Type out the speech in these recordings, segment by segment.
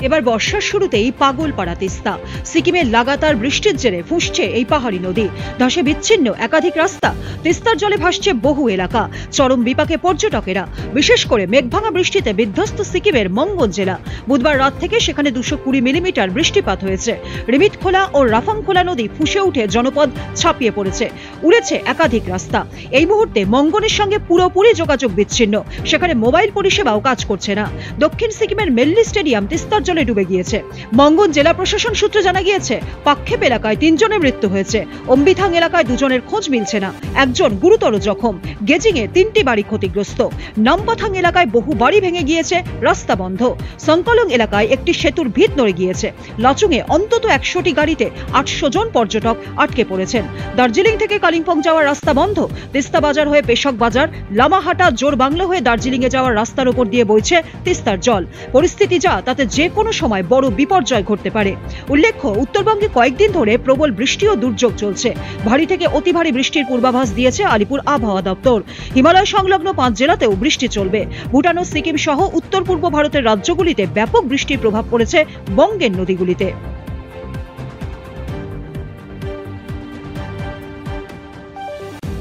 এবার বর্ষার শুরুতেই পাগলপাড়া তিস্তা। সিকিমের লাগাতার বৃষ্টির জেরে ফুঁসছে এই পাহাড়ি নদী। ধসে বিচ্ছিন্ন একাধিক রাস্তা, তিস্তার জলে ভাসছে বহু এলাকা। চরম বিপাকে পর্যটকেরা, বিশেষ করে মেঘভাঙা বৃষ্টিতে বিধ্বস্ত সিকিমের মঙ্গন জেলা। বুধবার রাত থেকে সেখানে 220 মিলিমিটার বৃষ্টিপাত হয়েছে। রিমিতখোলা ও রাফাংখোলা নদী ফুঁসে উঠে জনপদ ছাপিয়ে পড়েছে, উড়েছে একাধিক রাস্তা। এই মুহূর্তে মঙ্গনের সঙ্গে পুরোপুরি যোগাযোগ বিচ্ছিন্ন, সেখানে মোবাইল পরিষেবাও কাজ করছে না। দক্ষিণ সিকিমের মেল্লি স্টেডিয়াম তিস্তার জলে ডুবে গিয়েছে। মঙ্গন জেলা প্রশাসন সূত্রে জানা গিয়েছে, পাক্ষেপ এলাকায় 3 জনের মৃত্যু হয়েছে। অম্বিথাং এলাকায় 2 জনের খোঁজ মিলছে না, একজন গুরুতর জখম। গেজিংয়ে 3টি বাড়ি ক্ষতিগ্রস্ত। নামপাথাং এলাকায় বহু বাড়ি ভেঙে গিয়েছে, রাস্তা বন্ধ। সংকলং এলাকায় একটি সেতুর ভিত নড়ে গিয়েছে। লাচুংয়ে অন্তত 100টি গাড়িতে 800 জন পর্যটক আটকে পড়েছেন। দার্জিলিং থেকে কালিম্পং যাওয়ার রাস্তা বন্ধ। তিস্তা বাজার হয়ে পেশক বাজার, লামাহাটা, জোর বাংলা হয়ে দার্জিলিংয়ে যাওয়ার রাস্তার উপর দিয়ে বইছে তিস্তার জল। পরিস্থিতি যা, তাতে যে কোনো সময় বড় বিপর্যয় ঘটতে পারে। উল্লেখ্য, উত্তরবঙ্গে কয়েকদিন ধরে প্রবল বৃষ্টি ও দুর্যোগ চলছে। ভারী থেকে অতি ভারী বৃষ্টির পূর্বাভাস দিয়েছে আলিপুর আবহাওয়া দপ্তর। হিমালয় সংলগ্ন 5 জেলাতেও বৃষ্টি চলবে। ভুটান ও সিকিম সহ উত্তর পূর্ব ভারতের রাজ্যগুলিতে ব্যাপক বৃষ্টির প্রভাব পড়েছে বঙ্গের নদীগুলিতে।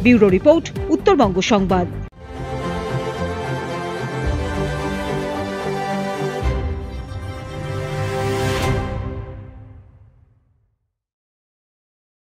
ব্যুরো রিপোর্ট, উত্তরবঙ্গ সংবাদ।